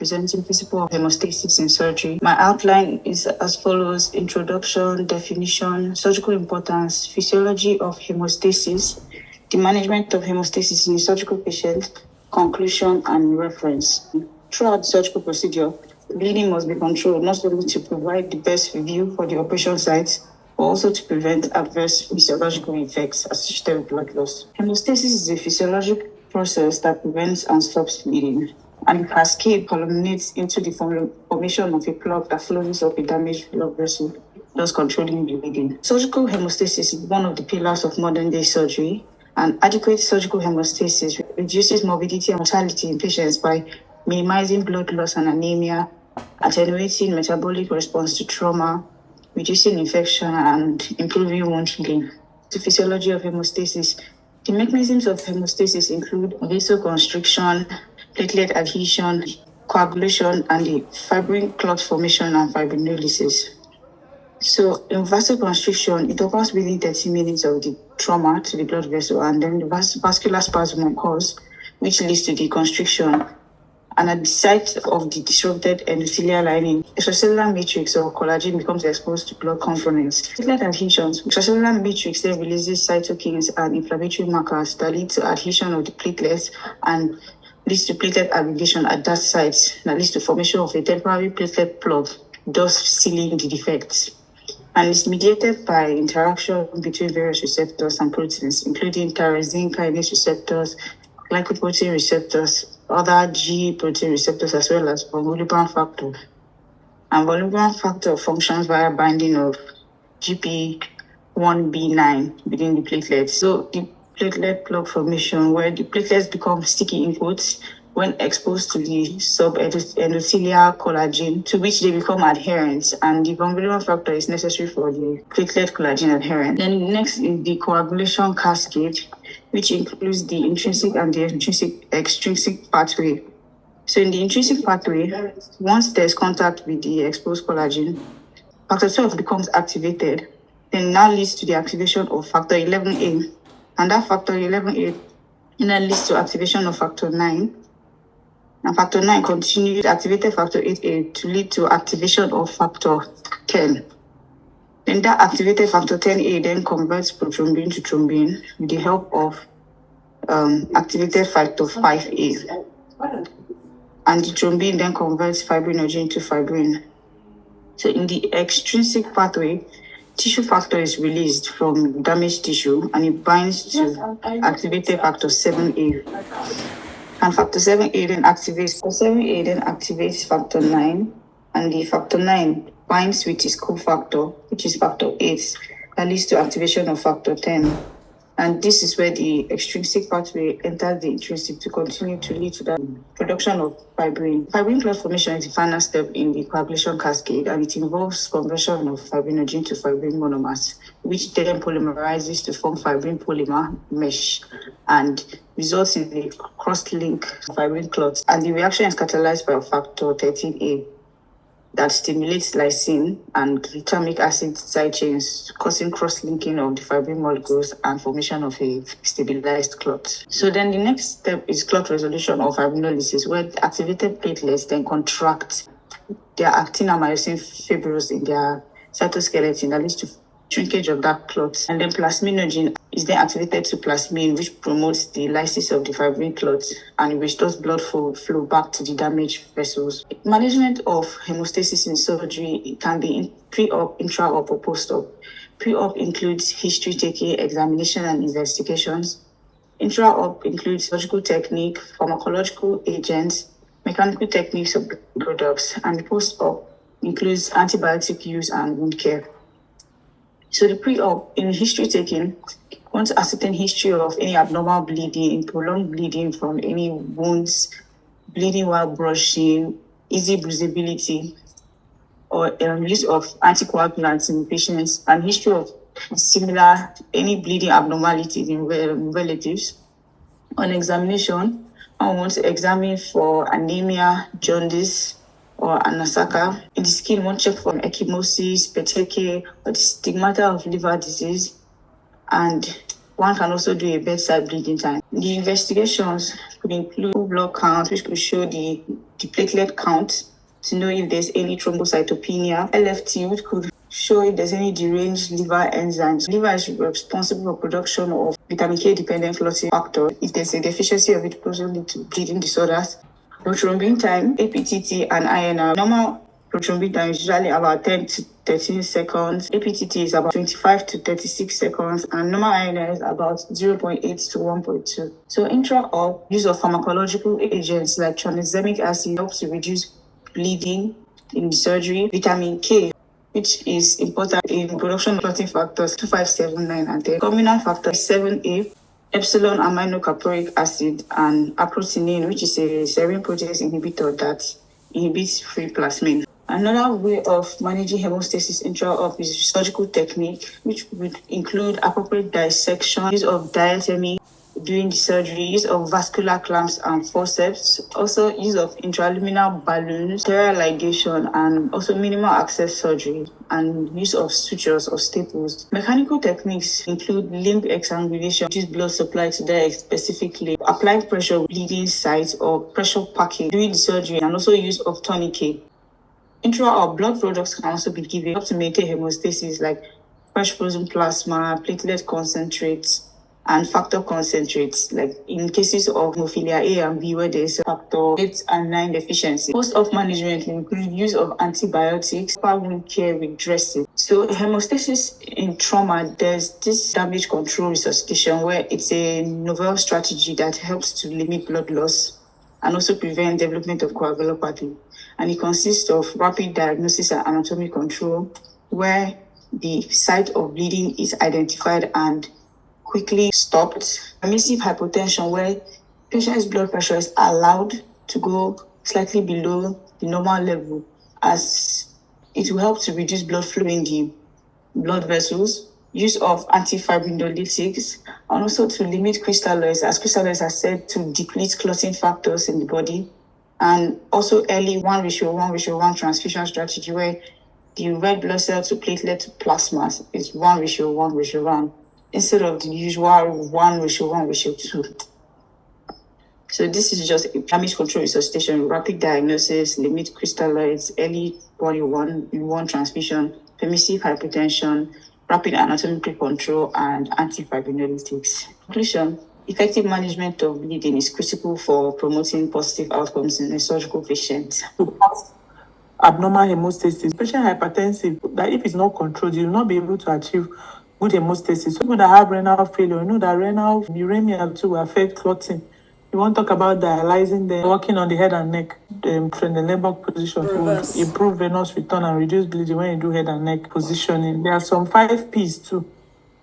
presenting Principles of Haemostasis in Surgery. My outline is as follows: introduction, definition, surgical importance, physiology of hemostasis, the management of hemostasis in a surgical patient, conclusion, and reference. Throughout the surgical procedure, bleeding must be controlled not only to provide the best view for the operation site, but also to prevent adverse physiological effects associated with blood loss. Hemostasis is a physiological process that prevents and stops bleeding, and the cascade culminates into the formation of a plug that flows up a damaged blood vessel, thus controlling bleeding. Surgical hemostasis is one of the pillars of modern-day surgery, and adequate surgical hemostasis reduces morbidity and mortality in patients by minimizing blood loss and anemia, attenuating metabolic response to trauma, reducing infection, and improving wound healing. The physiology of hemostasis. The mechanisms of hemostasis include vasoconstriction, platelet adhesion, coagulation, and the fibrin clot formation and fibrinolysis. So in vasoconstriction, it occurs within 30 minutes of the trauma to the blood vessel, and then the vascular spasm occurs, which leads to the constriction. And at the site of the disrupted endothelial lining, extracellular matrix or collagen becomes exposed to blood components. Platelet adhesions. Extracellular matrix then releases cytokines and inflammatory markers that lead to adhesion of the platelets and leads to platelet aggregation at that site that leads to formation of a temporary platelet plug, thus sealing the defects. And it's mediated by interaction between various receptors and proteins, including tyrosine kinase receptors, glycoprotein receptors, other G protein receptors, as well as von Willebrand factor. And von Willebrand factor functions via binding of GP1B9 within the platelets. So the platelet plug formation, where the platelets become sticky inputs when exposed to the subendothelial collagen, to which they become adherent, and the von Willebrand factor is necessary for the platelet collagen adherent. Then next is the coagulation cascade, which includes the intrinsic and the extrinsic pathway. So in the intrinsic pathway, once there's contact with the exposed collagen, factor 12 becomes activated, then now leads to the activation of factor 11A, and that factor 11A then leads to activation of factor 9, and factor 9 continues activated factor 8A to lead to activation of factor 10. Then that activated factor 10A then converts prothrombin to thrombin with the help of activated factor 5A. And the thrombin then converts fibrinogen to fibrin. So in the extrinsic pathway, tissue factor is released from damaged tissue and it binds to activated factor 7A. And factor 7A then activates factor 9, and the factor 9 binds with its cofactor, which is factor 8, that leads to activation of factor 10. And this is where the extrinsic pathway enters the intrinsic to continue to lead to the production of fibrin. Fibrin clot formation is the final step in the coagulation cascade, and it involves conversion of fibrinogen to fibrin monomers, which then polymerizes to form fibrin polymer mesh and results in the cross-link fibrin clots. And the reaction is catalyzed by factor 13A that stimulates lysine and glutamic acid side chains, causing cross-linking of the fibrin molecules and formation of a stabilized clot. So then the next step is clot resolution or fibrinolysis, where the activated platelets then contract their actin and myosin fibrils in their cytoskeleton that leads to shrinkage of that clot. And then plasminogen is then activated to plasmin, which promotes the lysis of the fibrin clots and restores blood flow back to the damaged vessels. Management of hemostasis in surgery can be pre-op, intra-op, or post-op. Pre-op includes history taking, examination, and investigations. Intra-op includes surgical technique, pharmacological agents, mechanical techniques of products, and post-op includes antibiotic use and wound care. So the pre-op, in history taking, want to ascertain history of any abnormal bleeding, prolonged bleeding from any wounds, bleeding while brushing, easy bruisability, or use of anticoagulants in patients, and history of similar, any bleeding abnormalities in relatives. On examination, I want to examine for anemia, jaundice, or anasaka. In the skin, one check for ecchymosis, petechiae, or the stigmata of liver disease. And one can also do a bedside bleeding time. The investigations could include blood count, which could show the platelet count to know if there's any thrombocytopenia. LFT, which could show if there's any deranged liver enzymes. Liver is responsible for production of vitamin K dependent clotting factor. If there's a deficiency of it, it could also lead to bleeding disorders. Prothrombin time, APTT and INR. Normal prothrombin time is usually about 10 to 13 seconds. APTT is about 25 to 36 seconds, and normal INR is about 0.8 to 1.2. So intra-op, use of pharmacological agents like tranexamic acid helps to reduce bleeding in the surgery. Vitamin K, which is important in production of clotting factors 2579 and 10. Communal factor 7A, epsilon aminocaproic acid, and aprocinin, which is a serine protease inhibitor that inhibits free plasmin. Another way of managing hemostasis intra-op is surgical technique, which would include appropriate dissection, use of diatemy during the surgery, use of vascular clamps and forceps, also use of intraluminal balloons, sterile ligation, and also minimal access surgery, and use of sutures or staples. Mechanical techniques include limb exangulation, which is blood supply to that specific limb, applying pressure with bleeding sites or pressure packing during the surgery, and also use of tourniquet. Intra-op blood products can also be given help to maintain hemostasis, like fresh frozen plasma, platelet concentrates, and factor concentrates, like in cases of hemophilia A and B, where there is a factor 8 and 9 deficiency. Post-op management includes use of antibiotics, proper wound care with dressing. So hemostasis in trauma, there's this damage control resuscitation, where it's a novel strategy that helps to limit blood loss and also prevent development of coagulopathy. And it consists of rapid diagnosis and anatomic control, where the site of bleeding is identified and quickly stopped. Permissive hypotension, where patient's blood pressure is allowed to go slightly below the normal level, as it will help to reduce blood flow in the blood vessels. Use of antifibrinolytics, and also to limit crystalloids, as crystalloids are said to deplete clotting factors in the body. And also early 1:1:1 transfusion strategy, where the red blood cell to platelet to plasma is 1:1:1 instead of the usual 1:1:2. So this is just a damage control resuscitation, rapid diagnosis, limit crystalloids, early 1:1:1 transfusion, permissive hypertension, rapid anatomical control, and antifibrinolytics. Conclusion: effective management of bleeding is critical for promoting positive outcomes in a surgical patient. Abnormal hemostasis, patient hypertensive, that if it's not controlled, you will not be able to achieve good hemostasis. People that have renal failure, that renal uremia too will affect clotting. You want to talk about dialyzing them, working on the head and neck, Trendelenburg position to improve venous return and reduce bleeding when you do head and neck positioning. There are some 5 P's too: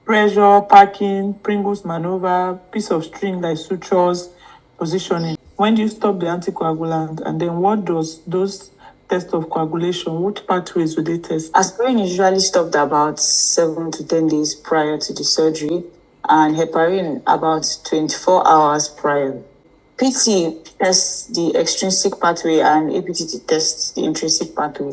pressure, packing, Pringles maneuver, piece of string like sutures, positioning. When do you stop the anticoagulant? And then what does those tests of coagulation, what pathways do they test? Aspirin is usually stopped about 7 to 10 days prior to the surgery, and heparin about 24 hours prior. PT tests the extrinsic pathway and APTT tests the intrinsic pathway.